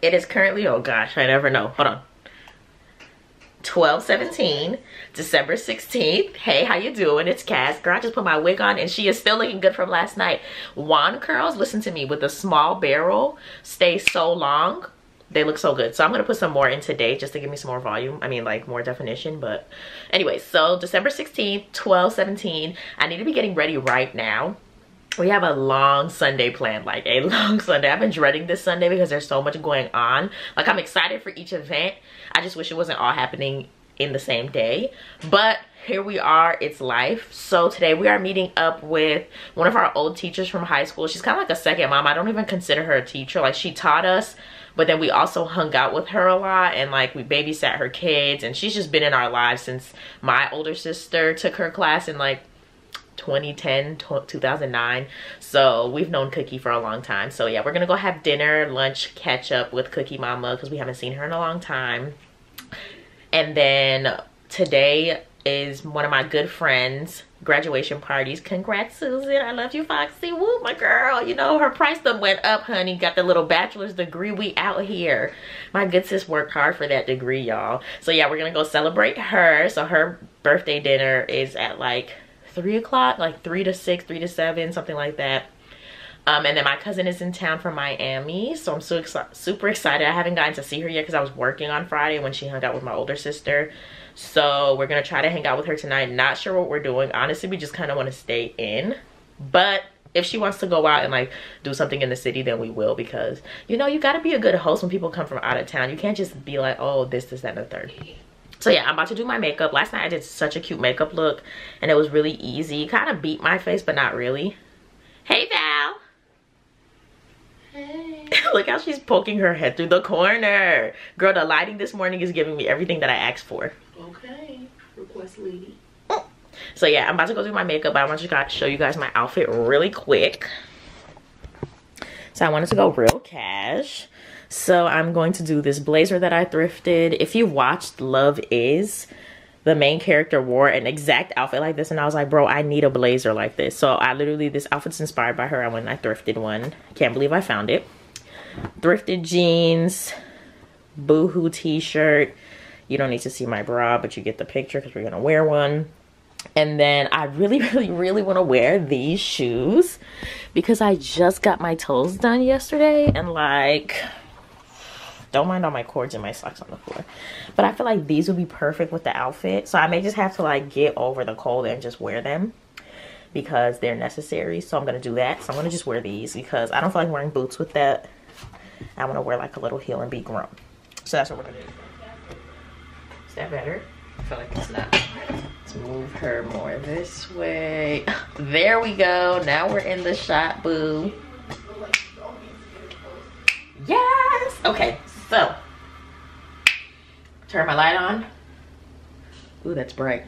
It is currently, oh gosh, I never know. Hold on. 12/17, December 16th. Hey, how you doing? It's Cass. Girl, I just put my wig on and she is still looking good from last night. Wand curls, listen to me, with a small barrel, stay so long. They look so good. So I'm going to put some more in today just to give me some more volume. I mean, like, more definition. But anyway, so December 16th, 12/17. I need to be getting ready right now. We have a long Sunday planned, like a long Sunday. I've been dreading this Sunday because there's so much going on. Like, I'm excited for each event. I just wish it wasn't all happening in the same day. But here we are, it's life. So today we are meeting up with one of our old teachers from high school. She's kind of like a second mom. I don't even consider her a teacher. Like, she taught us, but then we also hung out with her a lot, and like we babysat her kids, and she's just been in our lives since my older sister took her class in like 2010, 2009. So we've known Cookie for a long time. So yeah, we're gonna go have dinner, lunch, catch up with Cookie Mama because we haven't seen her in a long time. And then today is one of my good friends' graduation parties. Congrats, Susan. I love you, Foxy. Woo, my girl. You know, her price done went up, honey. Got the little bachelor's degree. We out here. My good sis worked hard for that degree, y'all. So yeah, we're gonna go celebrate her. So her birthday dinner is at like 3 o'clock, like 3 to 6, 3 to 7, something like that. And then my cousin is in town from Miami, so I'm so super excited. I haven't gotten to see her yet because I was working on Friday when she hung out with my older sister. So we're gonna try to hang out with her tonight. Not sure what we're doing. Honestly, we just kind of want to stay in. But if she wants to go out and like do something in the city, then we will, because you know, you got to be a good host when people come from out of town. You can't just be like, oh, this, that, and the third. So yeah, I'm about to do my makeup. Last night I did such a cute makeup look and it was really easy. Kind of beat my face, but not really. Hey, Val. Hey. Look how she's poking her head through the corner. Girl, the lighting this morning is giving me everything that I asked for. Okay, request lady. So yeah, I'm about to go do my makeup, but I want to show you guys my outfit really quick. So I wanted to go real cash. So I'm going to do this blazer that I thrifted. If you watched Love Is, the main character wore an exact outfit like this, and I was like, bro, I need a blazer like this. So I literally, this outfit's inspired by her. I went and I thrifted one. Can't believe I found it. Thrifted jeans, boohoo t-shirt. You don't need to see my bra, but you get the picture because we're gonna wear one. And then I really want to wear these shoes because I just got my toes done yesterday, and like, don't mind all my cords and my socks on the floor, but I feel like these would be perfect with the outfit. So I may just have to like get over the cold and just wear them because they're necessary. So I'm gonna do that. So I'm gonna just wear these because I don't feel like wearing boots with that. I want to wear like a little heel and be grown. So that's what we're gonna do. Is that better? I feel like it's not. Let's move her more this way. There we go. Now we're in the shot, boo. Yes. Okay. So, turn my light on. Ooh, that's bright.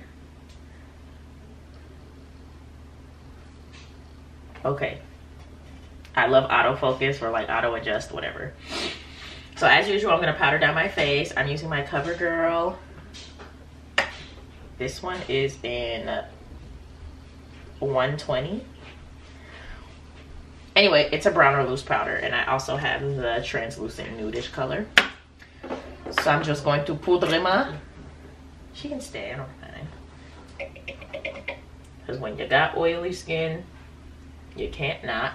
Okay. I love autofocus or like auto adjust, whatever. So as usual, I'm gonna powder down my face. I'm using my CoverGirl. This one is in 120. Anyway, it's a brown or loose powder, and I also have the translucent nudish color. So I'm just going to poudre ma. She can stay, I don't mind. Because when you got oily skin, you can't not.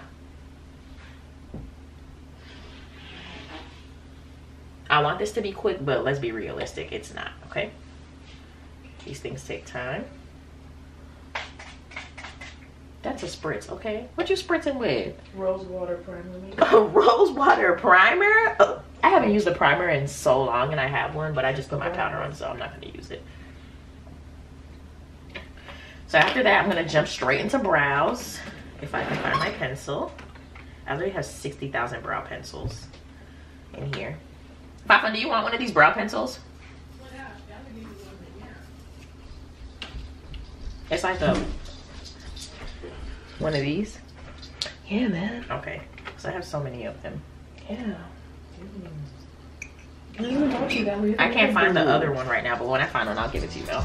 I want this to be quick, but let's be realistic, it's not, okay? These things take time. That's a spritz, okay? What you spritzing with? Rose water primer. Rose water primer? Oh, I haven't used a primer in so long, and I have one, but I just put my powder on, so I'm not gonna use it. So after that, I'm gonna jump straight into brows, if I can find my pencil. I literally have 60,000 brow pencils in here. Papa, do you want one of these brow pencils? It's like a one of these. Yeah, man. Okay, so I have so many of them. Yeah. I can't find the other one right now, but when I find one, I'll give it to you though.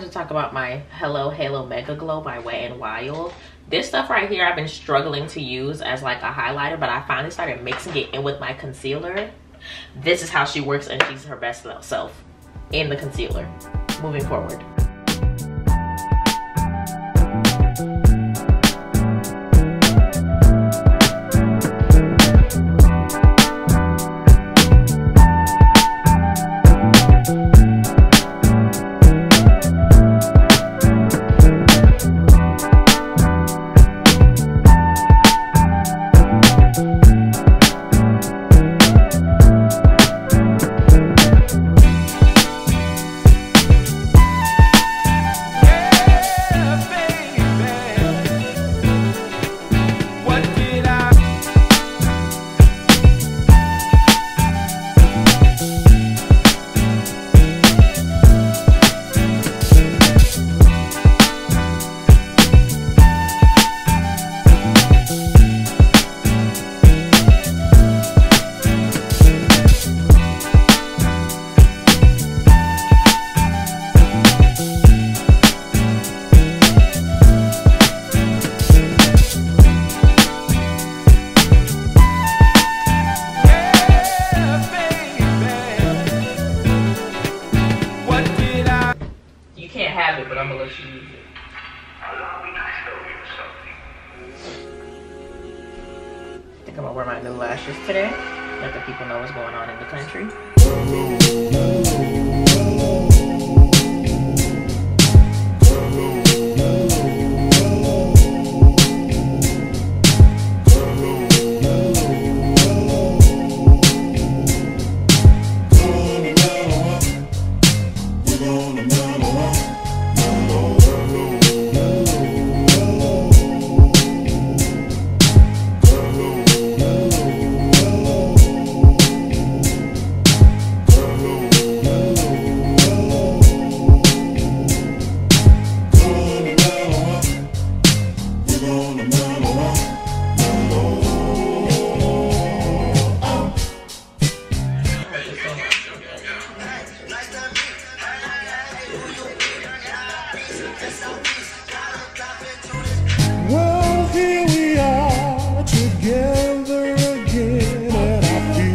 wanted to talk about my Hello Halo Mega Glow by Wet n Wild. This stuff right here I've been struggling to use as like a highlighter, but I finally started mixing it in with my concealer. This is how she works, and she's her best self in the concealer. Moving forward. But I'm gonna let you use it. I think I'm gonna wear my new lashes today. Let the people know what's going on in the country. Well, here we are together again, and I feel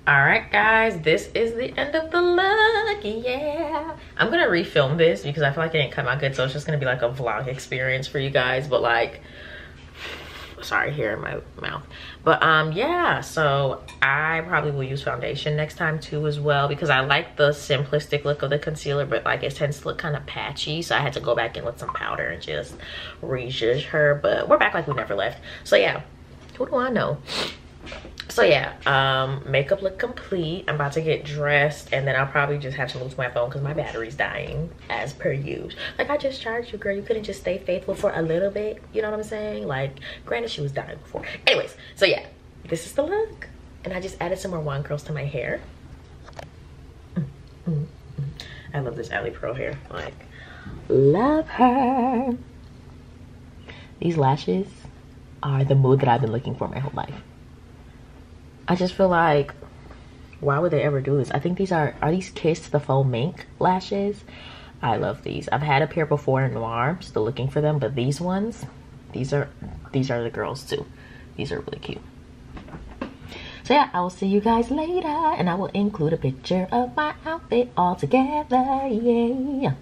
Alright guys, this is the end of the look. Yeah, I'm gonna refilm this because I feel like it didn't come out good, so it's just gonna be like a vlog experience for you guys. But like, sorry, hair in my mouth. But yeah, so I probably will use foundation next time too as well, because I like the simplistic look of the concealer, but like it tends to look kind of patchy, so I had to go back in with some powder and just rezhuzh her. But we're back like we never left. So yeah, who do I know? So yeah, makeup look complete. I'm about to get dressed, and then I'll probably just have to lose my phone because my battery's dying as per usual. Like, I just charged you, girl. You couldn't just stay faithful for a little bit, you know what I'm saying? Like, granted, she was dying before. Anyways, so yeah, this is the look, and I just added some more wand curls to my hair. I love this Alipearl hair. Like, love her. These lashes are the mood that I've been looking for my whole life. I just feel like, why would they ever do this? I think these are these Kiss the Faux Mink lashes? I love these. I've had a pair before in Noir, still looking for them, but these ones, these are the girls too. These are really cute. So yeah, I will see you guys later, and I will include a picture of my outfit all together. Yeah.